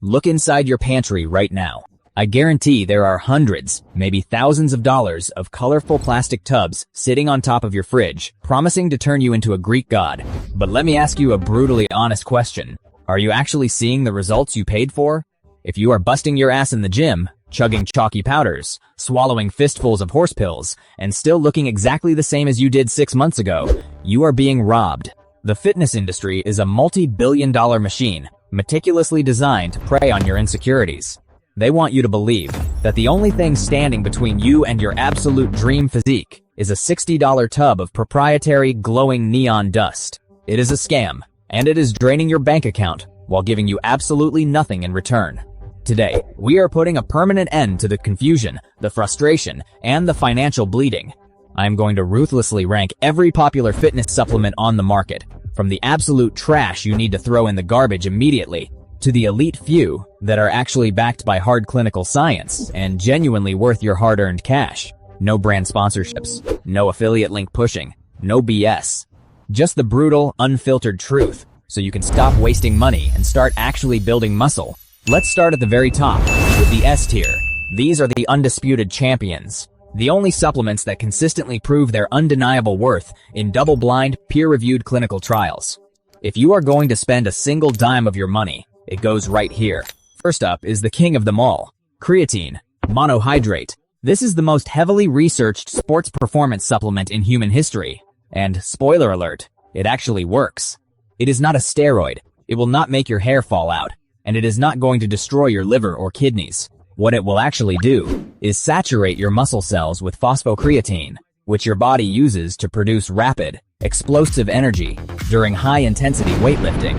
Look inside your pantry right now. I guarantee there are hundreds, maybe thousands of dollars of colorful plastic tubs sitting on top of your fridge, promising to turn you into a Greek god. But let me ask you a brutally honest question. Are you actually seeing the results you paid for? If you are busting your ass in the gym, chugging chalky powders, swallowing fistfuls of horse pills, and still looking exactly the same as you did 6 months ago, you are being robbed. The fitness industry is a multi-billion-dollar machine, meticulously designed to prey on your insecurities. They want you to believe that the only thing standing between you and your absolute dream physique is a $60 tub of proprietary glowing neon dust. It is a scam, and it is draining your bank account while giving you absolutely nothing in return. Today, we are putting a permanent end to the confusion, the frustration, and the financial bleeding. I am going to ruthlessly rank every popular fitness supplement on the market, from the absolute trash you need to throw in the garbage immediately, to the elite few that are actually backed by hard clinical science and genuinely worth your hard-earned cash. No brand sponsorships, no affiliate link pushing, no BS. Just the brutal, unfiltered truth, so you can stop wasting money and start actually building muscle. Let's start at the very top, with the S tier. These are the undisputed champions. The only supplements that consistently prove their undeniable worth in double-blind, peer-reviewed clinical trials. If you are going to spend a single dime of your money, it goes right here. First up is the king of them all, Creatine Monohydrate. This is the most heavily researched sports performance supplement in human history. And, spoiler alert, it actually works. It is not a steroid, it will not make your hair fall out, and it is not going to destroy your liver or kidneys. What it will actually do is saturate your muscle cells with phosphocreatine, which your body uses to produce rapid, explosive energy during high-intensity weightlifting.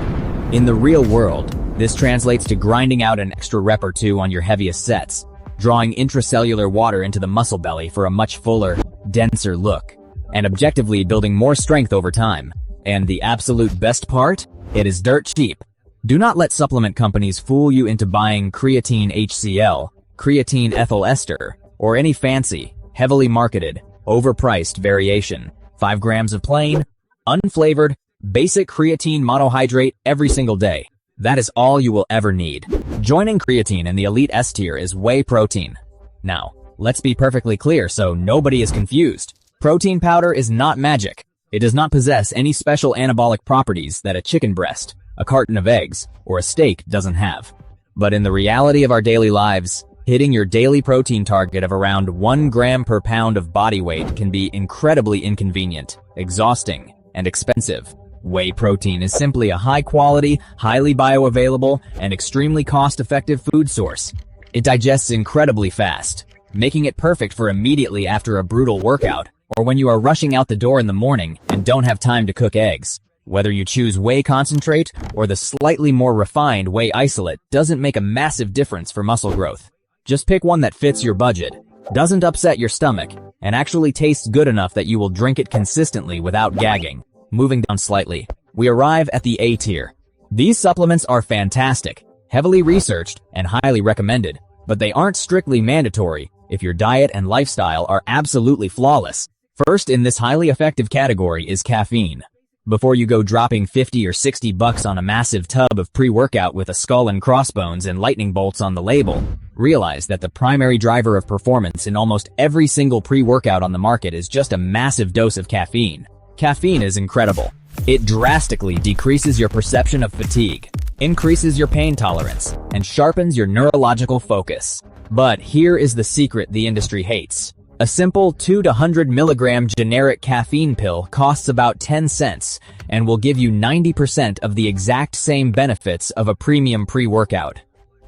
In the real world, this translates to grinding out an extra rep or two on your heaviest sets, drawing intracellular water into the muscle belly for a much fuller, denser look, and objectively building more strength over time. And the absolute best part? It is dirt cheap. Do not let supplement companies fool you into buying creatine HCl, creatine ethyl ester, or any fancy, heavily marketed, overpriced variation. 5 grams of plain, unflavored, basic creatine monohydrate every single day. That is all you will ever need. Joining creatine in the elite S tier is whey protein. Now, let's be perfectly clear so nobody is confused. Protein powder is not magic. It does not possess any special anabolic properties that a chicken breast, a carton of eggs, or a steak doesn't have. But in the reality of our daily lives, hitting your daily protein target of around 1 gram per pound of body weight can be incredibly inconvenient, exhausting, and expensive. Whey protein is simply a high-quality, highly bioavailable, and extremely cost-effective food source. It digests incredibly fast, making it perfect for immediately after a brutal workout, or when you are rushing out the door in the morning and don't have time to cook eggs. Whether you choose whey concentrate or the slightly more refined whey isolate doesn't make a massive difference for muscle growth. Just pick one that fits your budget, doesn't upset your stomach, and actually tastes good enough that you will drink it consistently without gagging. Moving down slightly, we arrive at the A tier. These supplements are fantastic, heavily researched, and highly recommended, but they aren't strictly mandatory if your diet and lifestyle are absolutely flawless. First in this highly effective category is caffeine. Before you go dropping 50 or 60 bucks on a massive tub of pre-workout with a skull and crossbones and lightning bolts on the label, realize that the primary driver of performance in almost every single pre-workout on the market is just a massive dose of caffeine. Caffeine is incredible. It drastically decreases your perception of fatigue, increases your pain tolerance, and sharpens your neurological focus. But here is the secret the industry hates. A simple 2 to 100 milligram generic caffeine pill costs about 10 cents and will give you 90% of the exact same benefits of a premium pre-workout.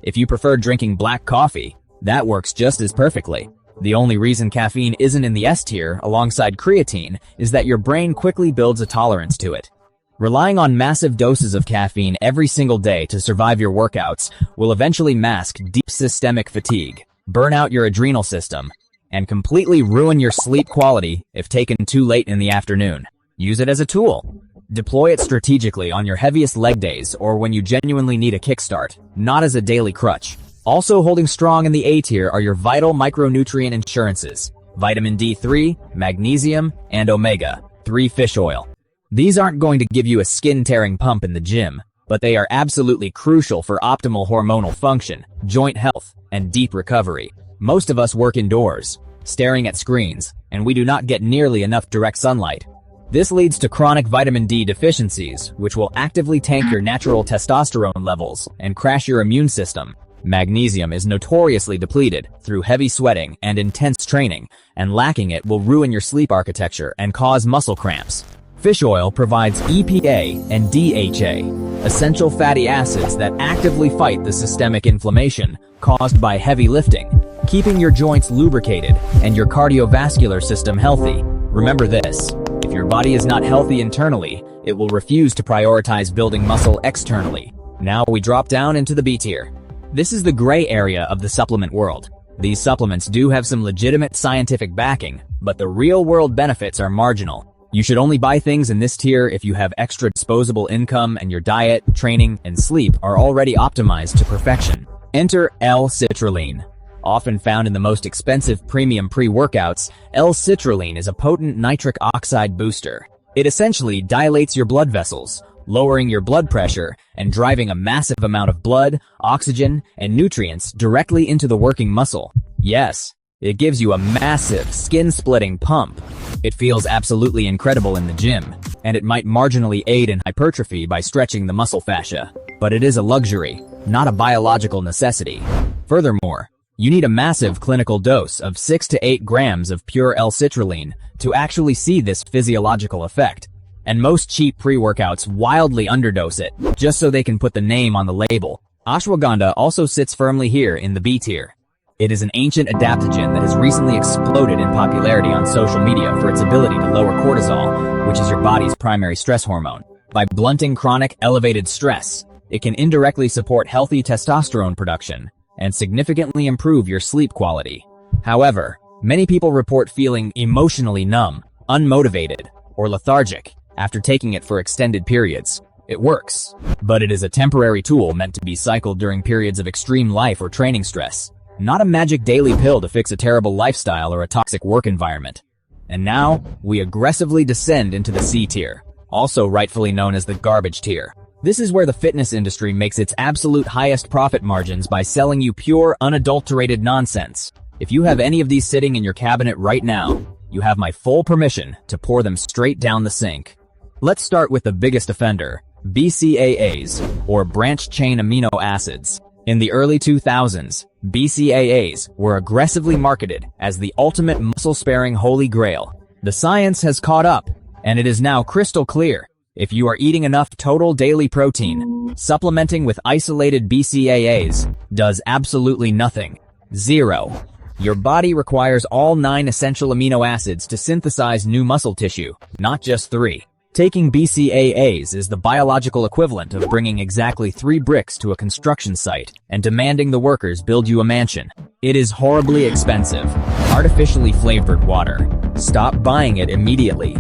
If you prefer drinking black coffee, that works just as perfectly. The only reason caffeine isn't in the S tier alongside creatine is that your brain quickly builds a tolerance to it. Relying on massive doses of caffeine every single day to survive your workouts will eventually mask deep systemic fatigue, burn out your adrenal system, and completely ruin your sleep quality if taken too late in the afternoon. Use it as a tool. Deploy it strategically on your heaviest leg days or when you genuinely need a kickstart, not as a daily crutch. Also holding strong in the A tier are your vital micronutrient insurances, vitamin D3, magnesium, and omega-3 fish oil. These aren't going to give you a skin-tearing pump in the gym, but they are absolutely crucial for optimal hormonal function, joint health, and deep recovery. Most of us work indoors, staring at screens, and we do not get nearly enough direct sunlight. This leads to chronic vitamin D deficiencies, which will actively tank your natural testosterone levels and crash your immune system. Magnesium is notoriously depleted through heavy sweating and intense training, and lacking it will ruin your sleep architecture and cause muscle cramps. Fish oil provides EPA and DHA, essential fatty acids that actively fight the systemic inflammation caused by heavy lifting, keeping your joints lubricated and your cardiovascular system healthy. Remember this: if your body is not healthy internally, it will refuse to prioritize building muscle externally. Now we drop down into the B tier. This is the gray area of the supplement world. These supplements do have some legitimate scientific backing, but the real-world benefits are marginal. You should only buy things in this tier if you have extra disposable income and your diet, training, and sleep are already optimized to perfection. Enter L-citrulline. Often found in the most expensive premium pre-workouts, L-citrulline is a potent nitric oxide booster. It essentially dilates your blood vessels, lowering your blood pressure and driving a massive amount of blood, oxygen, and nutrients directly into the working muscle. Yes, it gives you a massive, skin-splitting pump. It feels absolutely incredible in the gym, and it might marginally aid in hypertrophy by stretching the muscle fascia. But it is a luxury, not a biological necessity. Furthermore, you need a massive clinical dose of 6 to 8 grams of pure L-citrulline to actually see this physiological effect. And most cheap pre-workouts wildly underdose it, just so they can put the name on the label. Ashwagandha also sits firmly here in the B tier. It is an ancient adaptogen that has recently exploded in popularity on social media for its ability to lower cortisol, which is your body's primary stress hormone. By blunting chronic elevated stress, it can indirectly support healthy testosterone production and significantly improve your sleep quality. However, many people report feeling emotionally numb, unmotivated, or lethargic after taking it for extended periods. It works, but it is a temporary tool meant to be cycled during periods of extreme life or training stress. Not a magic daily pill to fix a terrible lifestyle or a toxic work environment. And now, we aggressively descend into the C tier, also rightfully known as the garbage tier. This is where the fitness industry makes its absolute highest profit margins by selling you pure, unadulterated nonsense. If you have any of these sitting in your cabinet right now, you have my full permission to pour them straight down the sink. Let's start with the biggest offender, BCAAs, or branched-chain amino acids. In the early 2000s, BCAAs were aggressively marketed as the ultimate muscle-sparing holy grail. The science has caught up, and it is now crystal clear. If you are eating enough total daily protein, supplementing with isolated BCAAs does absolutely nothing. Zero. Your body requires all 9 essential amino acids to synthesize new muscle tissue, not just 3. Taking BCAAs is the biological equivalent of bringing exactly 3 bricks to a construction site and demanding the workers build you a mansion. It is horribly expensive. Artificially flavored water. Stop buying it immediately.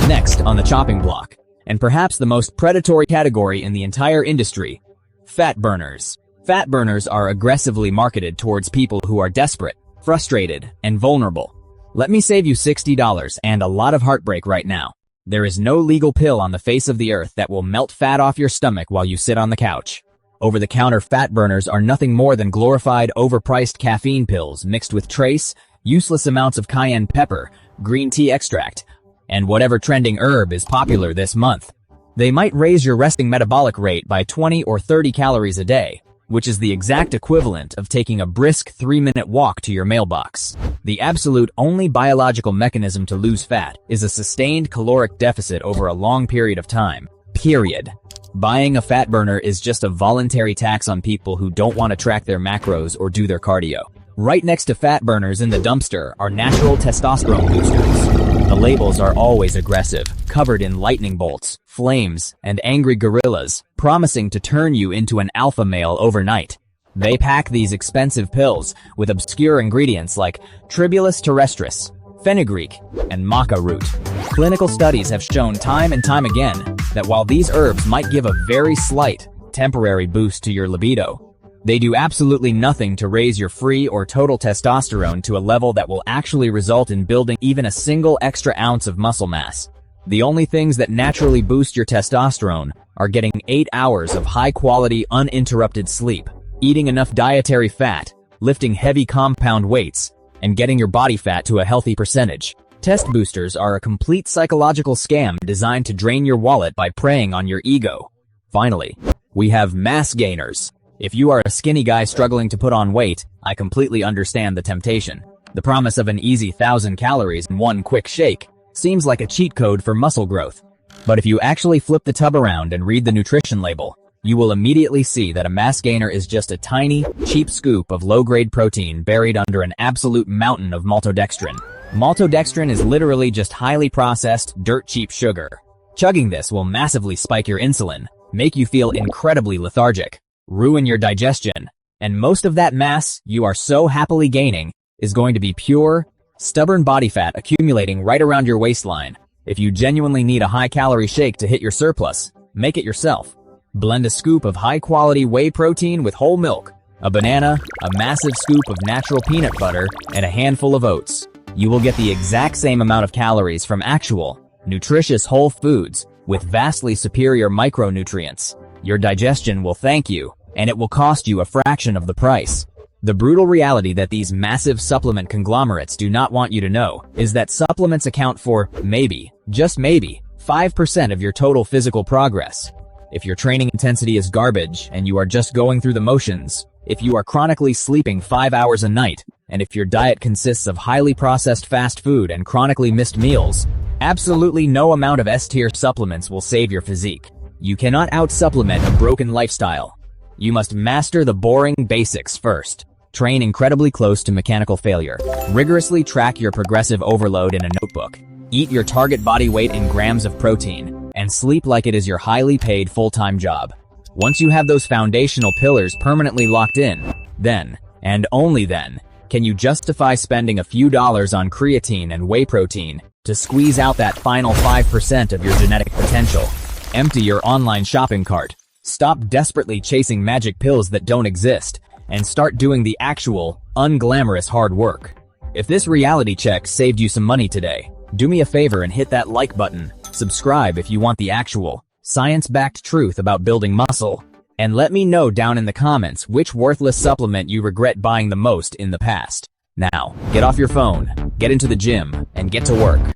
Next on the chopping block, and perhaps the most predatory category in the entire industry, fat burners. Fat burners are aggressively marketed towards people who are desperate, frustrated, and vulnerable. Let me save you $60 and a lot of heartbreak right now. There is no legal pill on the face of the earth that will melt fat off your stomach while you sit on the couch. Over-the-counter fat burners are nothing more than glorified, overpriced caffeine pills mixed with trace, useless amounts of cayenne pepper, green tea extract, and whatever trending herb is popular this month. They might raise your resting metabolic rate by 20 or 30 calories a day, which is the exact equivalent of taking a brisk 3-minute walk to your mailbox. The absolute only biological mechanism to lose fat is a sustained caloric deficit over a long period of time. Period. Buying a fat burner is just a voluntary tax on people who don't want to track their macros or do their cardio. Right next to fat burners in the dumpster are natural testosterone boosters. The labels are always aggressive, covered in lightning bolts, flames, and angry gorillas, promising to turn you into an alpha male overnight. They pack these expensive pills with obscure ingredients like Tribulus terrestris, fenugreek, and maca root. Clinical studies have shown time and time again that while these herbs might give a very slight, temporary boost to your libido, they do absolutely nothing to raise your free or total testosterone to a level that will actually result in building even a single extra ounce of muscle mass. The only things that naturally boost your testosterone are getting 8 hours of high-quality, uninterrupted sleep, eating enough dietary fat, lifting heavy compound weights, and getting your body fat to a healthy percentage. Test boosters are a complete psychological scam designed to drain your wallet by preying on your ego. Finally, we have mass gainers. If you are a skinny guy struggling to put on weight, I completely understand the temptation. The promise of an easy 1,000 calories in one quick shake seems like a cheat code for muscle growth. But if you actually flip the tub around and read the nutrition label, you will immediately see that a mass gainer is just a tiny, cheap scoop of low-grade protein buried under an absolute mountain of maltodextrin. Maltodextrin is literally just highly processed, dirt-cheap sugar. Chugging this will massively spike your insulin, make you feel incredibly lethargic, ruin your digestion, and most of that mass you are so happily gaining is going to be pure, stubborn body fat accumulating right around your waistline. If you genuinely need a high-calorie shake to hit your surplus, make it yourself. Blend a scoop of high-quality whey protein with whole milk, a banana, a massive scoop of natural peanut butter, and a handful of oats. You will get the exact same amount of calories from actual, nutritious whole foods with vastly superior micronutrients. Your digestion will thank you, and it will cost you a fraction of the price. The brutal reality that these massive supplement conglomerates do not want you to know is that supplements account for, maybe, just maybe, 5% of your total physical progress. If your training intensity is garbage and you are just going through the motions, if you are chronically sleeping 5 hours a night, and if your diet consists of highly processed fast food and chronically missed meals, absolutely no amount of S-tier supplements will save your physique. You cannot out-supplement a broken lifestyle. You must master the boring basics first. Train incredibly close to mechanical failure. Rigorously track your progressive overload in a notebook. Eat your target body weight in grams of protein, and sleep like it is your highly paid full-time job. Once you have those foundational pillars permanently locked in, then, and only then, can you justify spending a few dollars on creatine and whey protein to squeeze out that final 5% of your genetic potential. Empty your online shopping cart. Stop desperately chasing magic pills that don't exist, and start doing the actual, unglamorous hard work. If this reality check saved you some money today, do me a favor and hit that like button, subscribe if you want the actual, science-backed truth about building muscle, and let me know down in the comments which worthless supplement you regret buying the most in the past. Now, get off your phone, get into the gym, and get to work.